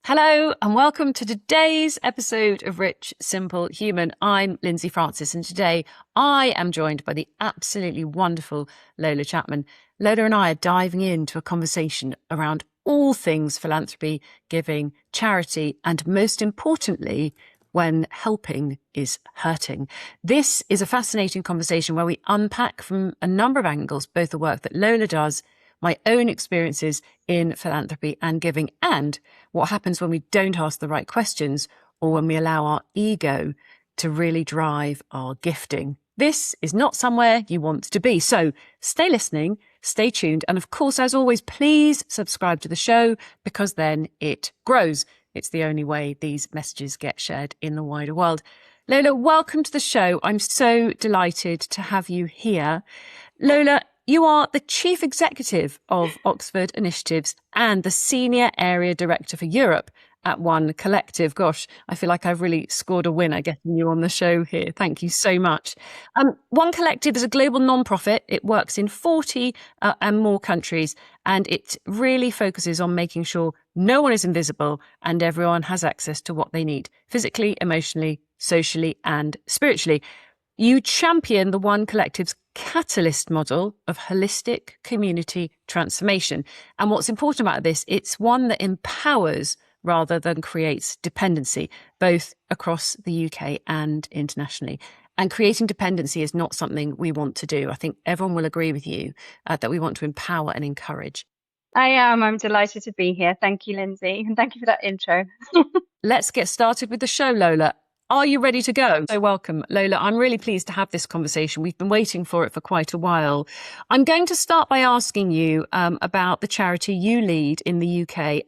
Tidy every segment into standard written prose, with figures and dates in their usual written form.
Hello and welcome to today's episode of Rich, Simple, Human. I'm Lindsey Frances and today I am joined by the absolutely wonderful Lola Chapman. Lola and I are diving into a conversation around all things philanthropy, giving, charity, and most importantly, when helping is hurting. This is a fascinating conversation where we unpack from a number of angles, both the work that Lola does, my own experiences in philanthropy and giving, and what happens when we don't ask the right questions or when we allow our ego to really drive our gifting. This is not somewhere you want to be. So stay listening, stay tuned. And of course, as always, please subscribe to the show because then it grows. It's the only way these messages get shared in the wider world. Lola, welcome to the show. I'm so delighted to have you here. Lola, you are the Chief Executive of Oxford Initiatives and the Senior Area Director for Europe at One Collective. Gosh, I feel like I've really scored a winner getting you on the show here. Thank you so much. One Collective is a global non-profit. It works in 40 and more countries, and it really focuses on making sure no one is invisible and everyone has access to what they need, physically, emotionally, socially, and spiritually. You champion the One Collective's catalyst model of holistic community transformation. And what's important about this, it's one that empowers rather than creates dependency, both across the UK and internationally. And creating dependency is not something we want to do. I think everyone will agree with you that we want to empower and encourage. I am. I'm delighted to be here. Thank you, Lindsey. And thank you for that intro. Let's get started with the show, Lola. Are you ready to go? So welcome, Lola. I'm really pleased to have this conversation. We've been waiting for it for quite a while. I'm going to start by asking you about the charity you lead in the UK.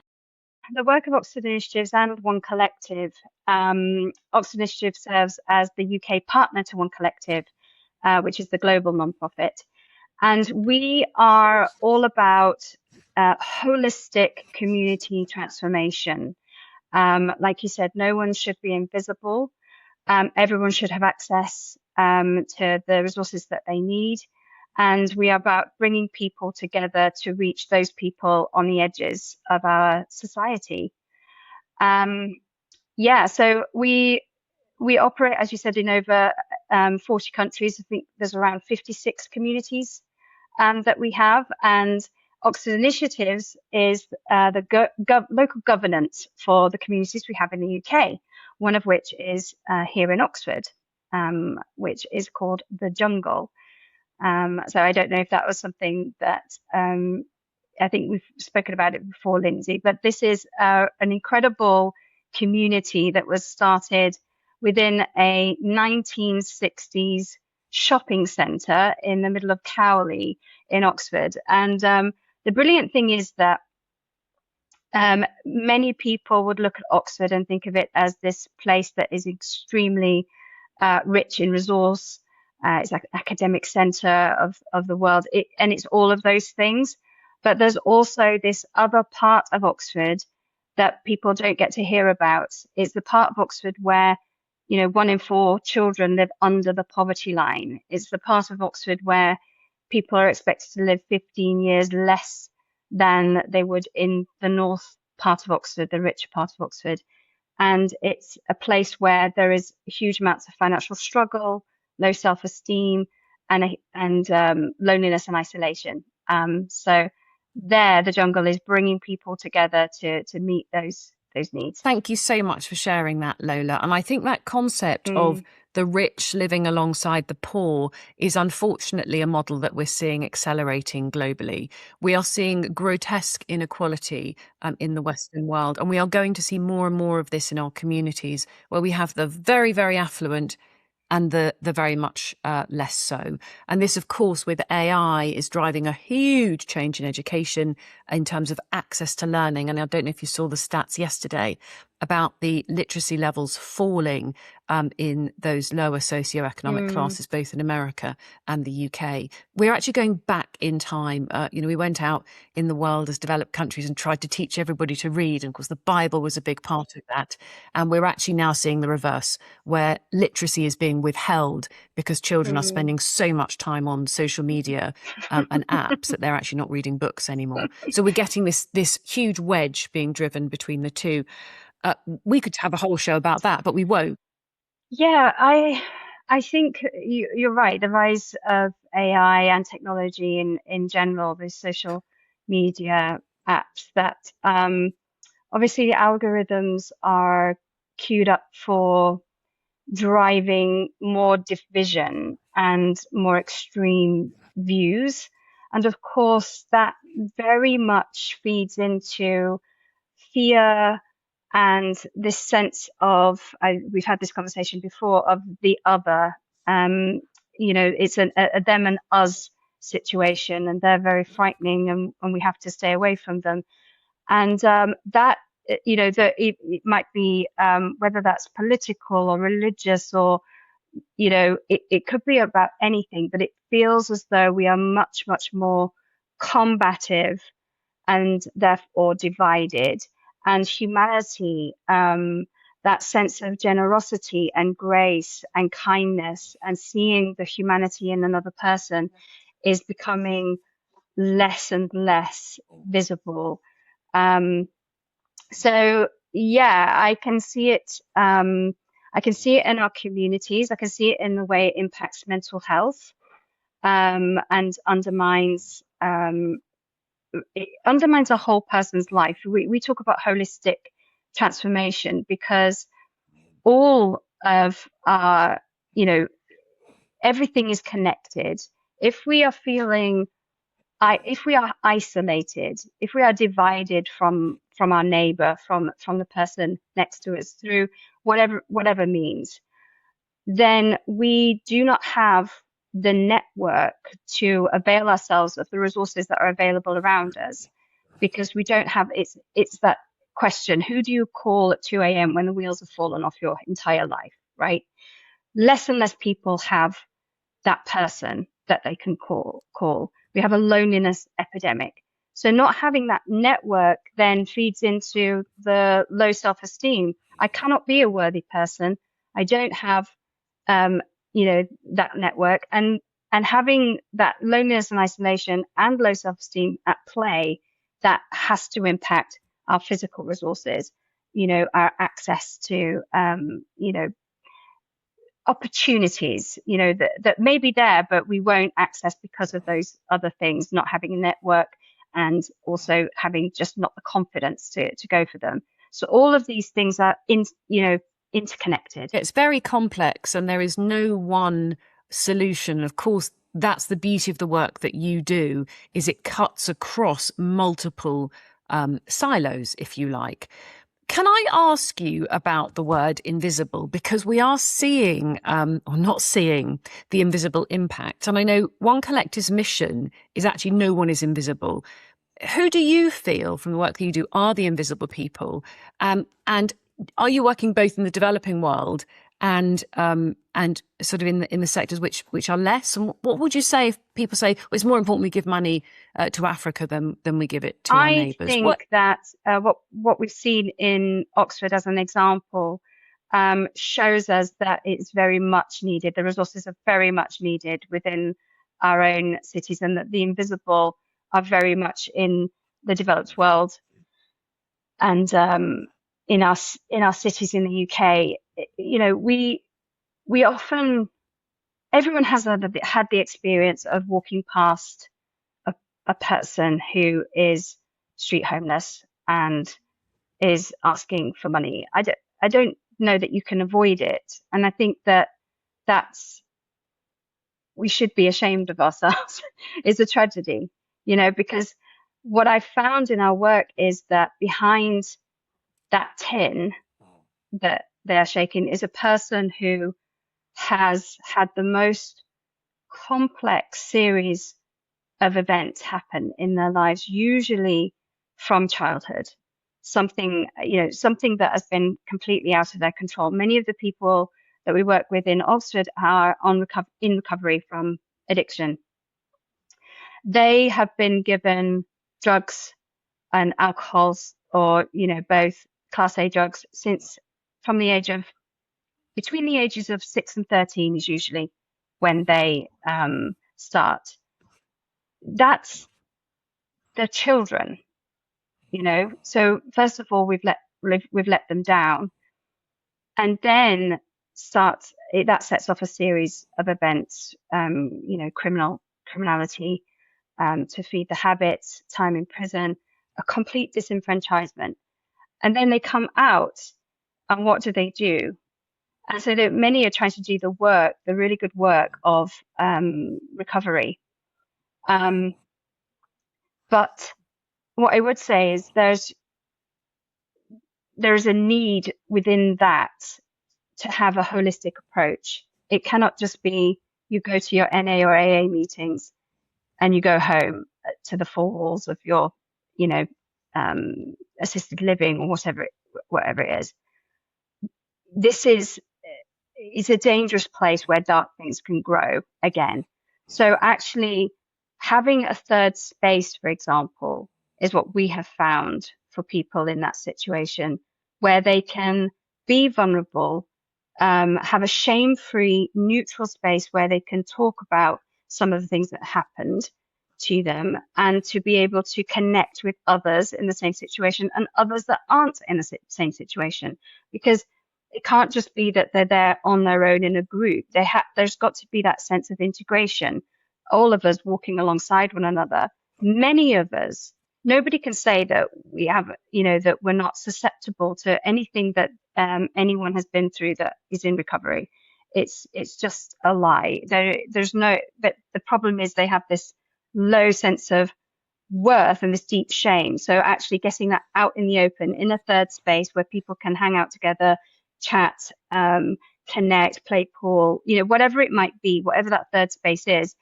The work of Oxford Initiatives and One Collective. Oxford Initiative serves as the UK partner to One Collective, which is the global nonprofit. And we are all about holistic community transformation. Like you said, no one should be invisible. Everyone should have access to the resources that they need. And we are about bringing people together to reach those people on the edges of our society. So we operate, as you said, in over 40 countries. I think there's around 56 communities that we have. And Oxford Initiatives is the local governance for the communities we have in the UK, one of which is here in Oxford, which is called the Jungle. So I don't know if that was something that I think we've spoken about it before, Lindsey, but this is an incredible community that was started within a 1960s shopping centre in the middle of Cowley in Oxford. And the brilliant thing is that many people would look at Oxford and think of it as this place that is extremely rich in resource. It's like an academic centre of the world, and it's all of those things. But there's also this other part of Oxford that people don't get to hear about. It's the part of Oxford where, 1 in 4 children live under the poverty line. It's the part of Oxford where people are expected to live 15 years less than they would in the north part of Oxford, the richer part of Oxford. And it's a place where there is huge amounts of financial struggle, low self-esteem, and loneliness and isolation. So there, the Jungle is bringing people together to meet those needs. Thank you so much for sharing that, Lola. And I think that concept of the rich living alongside the poor is unfortunately a model that we're seeing accelerating globally. We are seeing grotesque inequality in the Western world, and we are going to see more and more of this in our communities where we have the very, very affluent and the very much less so. And this, of course, with AI is driving a huge change in education in terms of access to learning. And I don't know if you saw the stats yesterday, about the literacy levels falling in those lower socioeconomic Mm, classes, both in America and the UK. We're actually going back in time. We went out in the world as developed countries and tried to teach everybody to read. And of course, the Bible was a big part of that. And we're actually now seeing the reverse, where literacy is being withheld because children are mm. spending so much time on social media and apps that they're actually not reading books anymore. So we're getting this huge wedge being driven between the two. We could have a whole show about that, but we won't. Yeah, I think you're right. The rise of AI and technology in general, those social media apps that obviously the algorithms are queued up for driving more division and more extreme views. And of course, that very much feeds into fear and this sense of, we've had this conversation before, of the other. Um, it's a them and us situation, and they're very frightening, and we have to stay away from them. And that, it might be whether that's political or religious or, it could be about anything, but it feels as though we are much, much more combative and therefore divided. And humanity, that sense of generosity and grace and kindness and seeing the humanity in another person is becoming less and less visible. Um, so yeah, I can see it. I can see it in our communities. I can see it in the way it impacts mental health, and undermines a whole person's life. We talk about holistic transformation because all of our, you know, everything is connected. If we are feeling, if we are isolated, if we are divided from our neighbor, from the person next to us through whatever means, then we do not have the network to avail ourselves of the resources that are available around us because we don't have it's that question, who do you call at 2 a.m. when the wheels have fallen off your entire life, right? Less and less people have that person that they can call. We have a loneliness epidemic. So not having that network then feeds into the low self-esteem. I cannot be a worthy person. I don't have um, that network, and having that loneliness and isolation and low self-esteem at play, that has to impact our physical resources, our access to, opportunities, that may be there, but we won't access because of those other things, not having a network and also having just not the confidence to go for them. So all of these things are interconnected. It's very complex and there is no one solution. Of course, that's the beauty of the work that you do, is it cuts across multiple silos, if you like. Can I ask you about the word invisible? Because we are seeing, or not seeing, the invisible impact. And I know One Collective's mission is actually no one is invisible. Who do you feel from the work that you do are the invisible people? And are you working both in the developing world and sort of in the sectors which are less? And what would you say if people say, well, it's more important we give money to Africa than we give it to our I neighbours? think that what we've seen in Oxford as an example shows us that it's very much needed. The resources are very much needed within our own cities, and that the invisible are very much in the developed world and in our cities in the UK. We often, everyone has had the experience of walking past a person who is street homeless and is asking for money. I don't know that you can avoid it. And I think that that's, we should be ashamed of ourselves. It's a tragedy, because what I found in our work is that behind that tin that they're shaking is a person who has had the most complex series of events happen in their lives, usually from childhood. something, something that has been completely out of their control. Many of the people that we work with in Oxford are in recovery from addiction. They have been given drugs and alcohols, or both class A drugs, since from the age of between the ages of 6 and 13 is usually when they start. That's the children, So first of all, we've let them down, and then that sets off a series of events, criminality, to feed the habits, time in prison, a complete disenfranchisement. And then they come out, and what do they do? And so that many are trying to do the really good work of recovery. But what I would say is there's a need within that to have a holistic approach. It cannot just be you go to your NA or AA meetings and you go home to the four walls of your, assisted living or whatever it is. This is a dangerous place where dark things can grow again. So actually having a third space, for example, is what we have found for people in that situation, where they can be vulnerable, have a shame-free, neutral space where they can talk about some of the things that happened to them, and to be able to connect with others in the same situation and others that aren't in the same situation. Because it can't just be that they're there on their own in a group. There's got to be that sense of integration, all of us walking alongside one another. Many of us, nobody can say that we have, that we're not susceptible to anything that anyone has been through that is in recovery. It's just a lie. But the problem is they have this low sense of worth and this deep shame. So actually getting that out in the open, in a third space where people can hang out together, chat, connect, play pool, whatever it might be, whatever that third space is,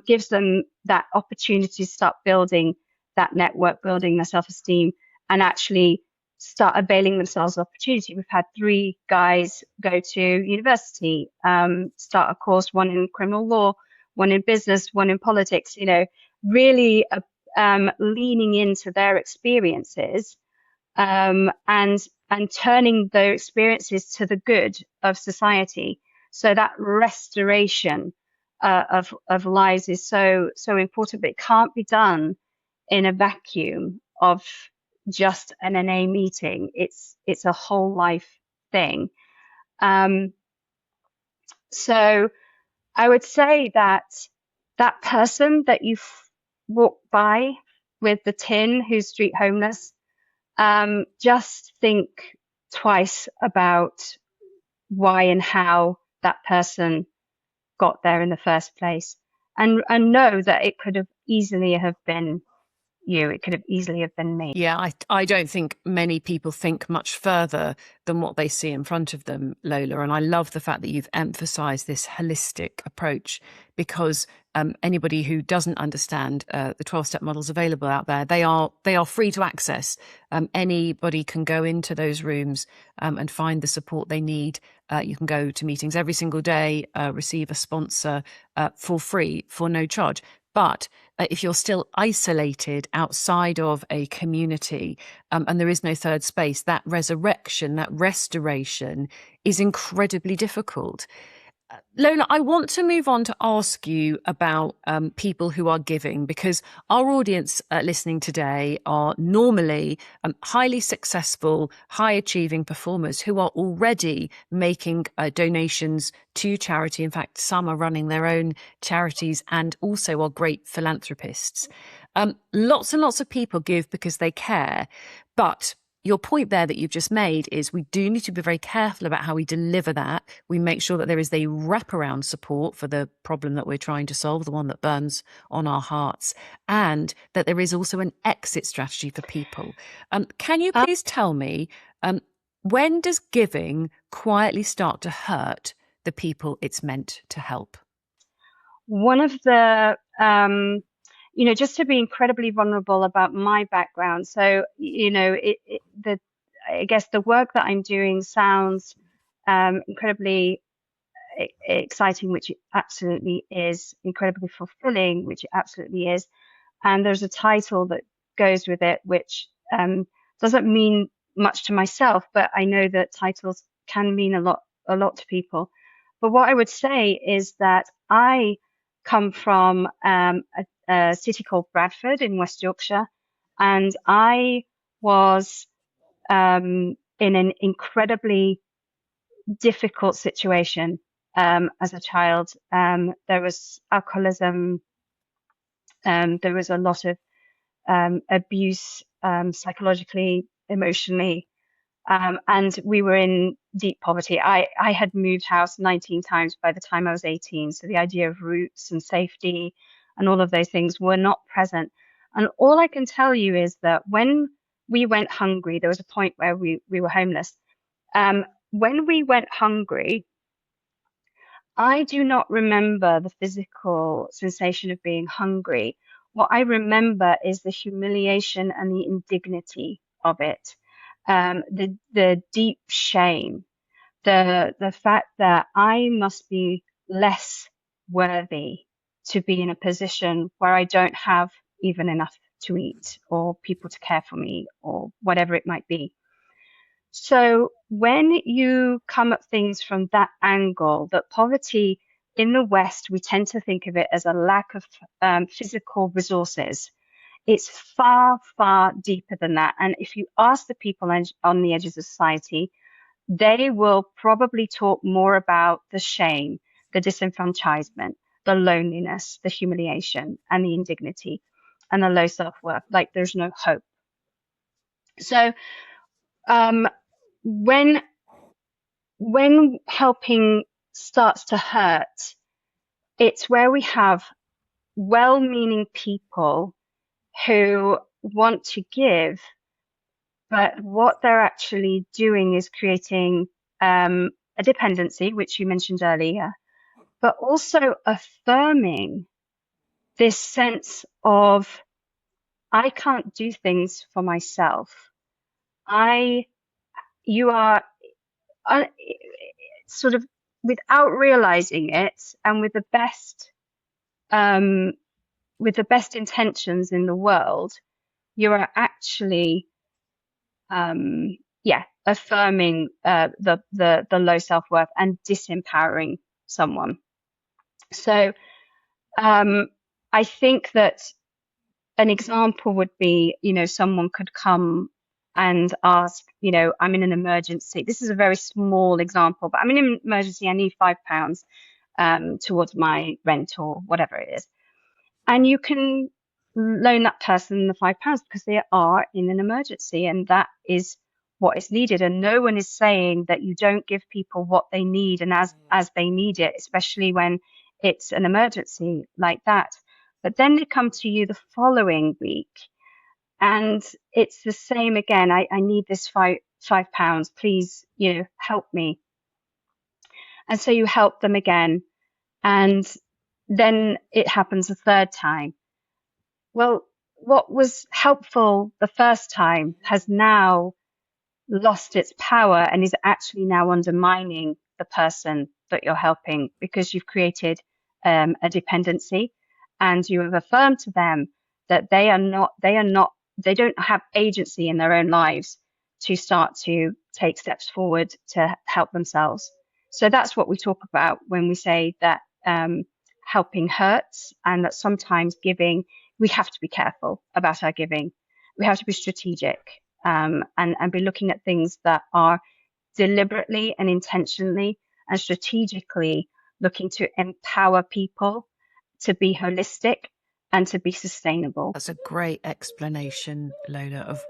gives them that opportunity to start building that network, building their self-esteem, and actually start availing themselves of opportunity. We've had 3 guys go to university, start a course, one in criminal law, one in business, one in politics, really leaning into their experiences, and turning their experiences to the good of society. So that restoration of lives is so important, but it can't be done in a vacuum of just an NA meeting. It's a whole life thing. So I would say that person that you walk by with the tin who's street homeless, just think twice about why and how that person got there in the first place, and know that it could have easily have been you. It could have easily have been me. Yeah, I don't think many people think much further than what they see in front of them, Lola. And I love the fact that you've emphasized this holistic approach, because anybody who doesn't understand the 12-step models available out there, they are free to access. Anybody can go into those rooms and find the support they need. You can go to meetings every single day, receive a sponsor for free, for no charge. But if you're still isolated outside of a community, and there is no third space, that resurrection, that restoration is incredibly difficult. Lola, I want to move on to ask you about people who are giving, because our audience listening today are normally highly successful, high achieving performers who are already making donations to charity. In fact, some are running their own charities and also are great philanthropists. Lots and lots of people give because they care, but your point there that you've just made is we do need to be very careful about how we deliver that. We make sure that there is the wraparound support for the problem that we're trying to solve, the one that burns on our hearts, and that there is also an exit strategy for people. Can you please tell me, when does giving quietly start to hurt the people it's meant to help? One of the just to be incredibly vulnerable about my background. So, I guess the work that I'm doing sounds incredibly exciting, which it absolutely is, incredibly fulfilling, which it absolutely is. And there's a title that goes with it, which doesn't mean much to myself, but I know that titles can mean a lot to people. But what I would say is that I come from a city called Bradford in West Yorkshire, and I was in an incredibly difficult situation as a child. There was alcoholism, there was a lot of abuse, psychologically, emotionally, and we were in deep poverty. I had moved house 19 times by the time I was 18, so the idea of roots and safety and all of those things were not present. And all I can tell you is that when we went hungry, there was a point where we were homeless. When we went hungry, I do not remember the physical sensation of being hungry. What I remember is the humiliation and the indignity of it, the deep shame, the fact that I must be less worthy to be in a position where I don't have even enough to eat or people to care for me or whatever it might be. So when you come at things from that angle, that poverty in the West, we tend to think of it as a lack of physical resources. It's far, far deeper than that. And if you ask the people on the edges of society, they will probably talk more about the shame, the disenfranchisement, the loneliness, the humiliation, and the indignity, and the low self-worth. Like there's no hope. So um, when helping starts to hurt, it's where we have well-meaning people who want to give, but what they're actually doing is creating a dependency, which you mentioned earlier, but also affirming this sense of I can't do things for myself. You are sort of without realizing it and um, with the best intentions in the world, you are actually affirming the low self-worth and disempowering someone. So I think that an example would be, someone could come and ask, I'm in an emergency. This is a very small example, but I'm in an emergency. I need £5 towards my rent or whatever it is. And you can loan that person the £5 because they are in an emergency and that is what is needed. And no one is saying that you don't give people what they need and as they need it, especially when it's an emergency like that. But then they come to you the following week and it's the same again. I need this £5, please, help me. And so you help them again. And then it happens a third time. Well, what was helpful the first time has now lost its power and is actually now undermining the person that you're helping because you've created a dependency and you have affirmed to them that they don't have agency in their own lives to start to take steps forward to help themselves. So that's what we talk about when we say that helping hurts and that sometimes giving, we have to be careful about our giving. We have to be strategic and be looking at things that are deliberately and intentionally and strategically looking to empower people to be holistic and to be sustainable. That's a great explanation, Lola, of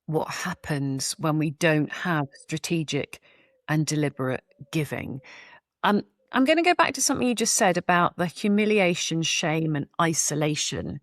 what happens when we don't have strategic and deliberate giving. I'm going to go back to something you just said about the humiliation, shame, and isolation.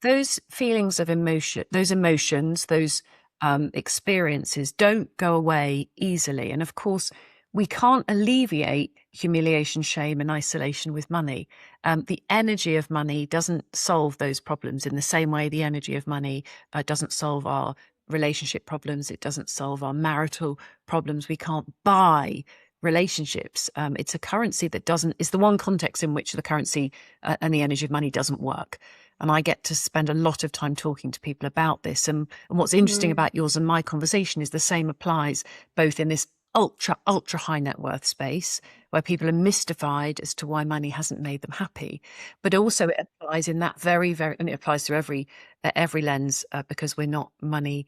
Those feelings of emotion, those emotions, those experiences don't go away easily. And of course, we can't alleviate humiliation, shame, and isolation with money. The energy of money doesn't solve those problems in the same way the energy of money doesn't solve our relationship problems. It doesn't solve our marital problems. We can't buy relationships. It's a currency that is the one context in which the currency and the energy of money doesn't work. And I get to spend a lot of time talking to people about this. And what's interesting about yours and my conversation is the same applies both in this ultra high net worth space where people are mystified as to why money hasn't made them happy, but also it applies in that and it applies to every lens because we're not money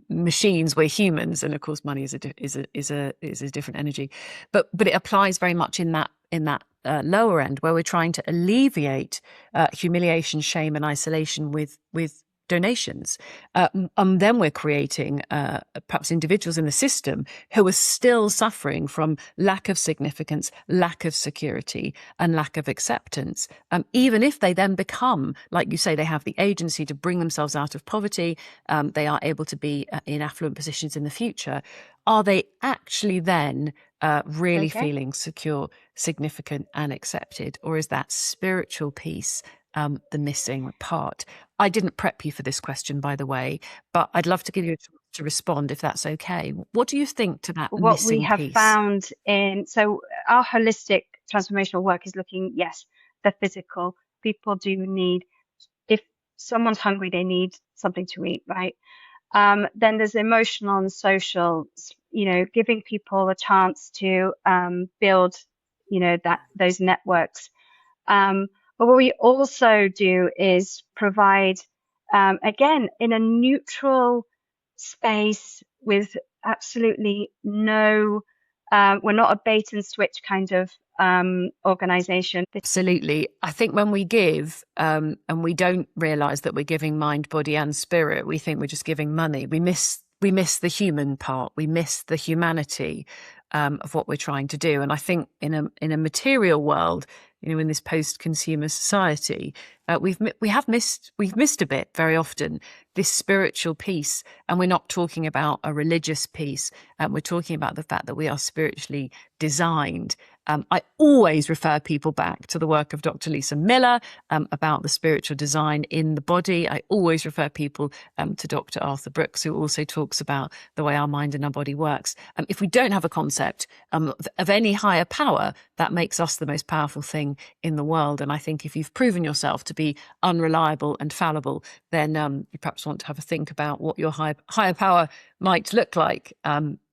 machines, we're humans, and of course money is a different energy, but it applies very much in that lower end where we're trying to alleviate humiliation, shame, and isolation with donations. And then we're creating perhaps individuals in the system who are still suffering from lack of significance, lack of security, and lack of acceptance. Even if they then become, like you say, they have the agency to bring themselves out of poverty, they are able to be in affluent positions in the future. Are they actually then really feeling secure, significant, and accepted? Or is that spiritual piece the missing part? I didn't prep you for this question, by the way, but I'd love to give you a chance to respond if that's okay. What do you think to that What missing we have piece? found so our holistic transformational work is looking, yes, the physical. People do need, if someone's hungry, they need something to eat, right? Then there's emotional and social, giving people a chance to build, those networks. But what we also do is provide, again, in a neutral space with absolutely no, we're not a bait and switch kind of organization. Absolutely. I think when we give and we don't realize that we're giving mind, body, and spirit, we think we're just giving money. We miss the human part. We miss the humanity of what we're trying to do. And I think in a material world, in this post-consumer society, we've missed a bit very often, this spiritual piece. And we're not talking about a religious piece. We're talking about the fact that we are spiritually designed. I always refer people back to the work of Dr. Lisa Miller about the spiritual design in the body. I always refer people to Dr. Arthur Brooks, who also talks about the way our mind and our body works. If we don't have a concept of any higher power, that makes us the most powerful thing in the world. And I think if you've proven yourself to be unreliable and fallible, then you perhaps want to have a think about what your higher power might look like.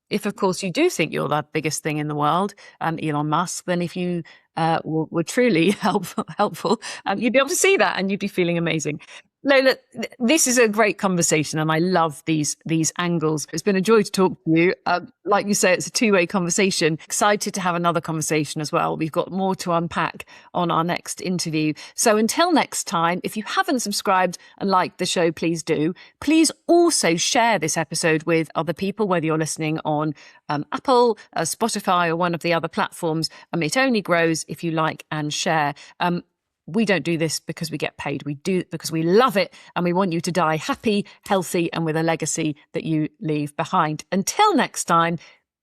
If, of course, you do think you're the biggest thing in the world, Elon Musk, then if you were truly helpful, you'd be able to see that and you'd be feeling amazing. Lola, this is a great conversation and I love these angles. It's been a joy to talk to you. Like you say, it's a two-way conversation. Excited to have another conversation as well. We've got more to unpack on our next interview. So until next time, if you haven't subscribed and liked the show, please do. Please also share this episode with other people, whether you're listening on Apple, Spotify, or one of the other platforms. It only grows if you like and share. We don't do this because we get paid. We do it because we love it and we want you to die happy, healthy, and with a legacy that you leave behind. Until next time,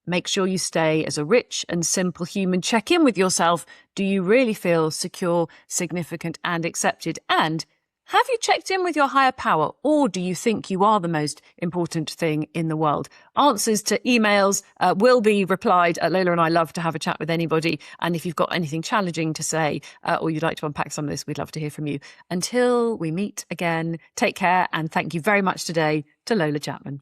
make sure you stay as a rich and simple human. Check in with yourself. Do you really feel secure, significant, and accepted? And have you checked in with your higher power, or do you think you are the most important thing in the world? Answers to emails will be replied. Lola and I love to have a chat with anybody. And if you've got anything challenging to say or you'd like to unpack some of this, we'd love to hear from you. Until we meet again, take care. And thank you very much today to Lola Chapman.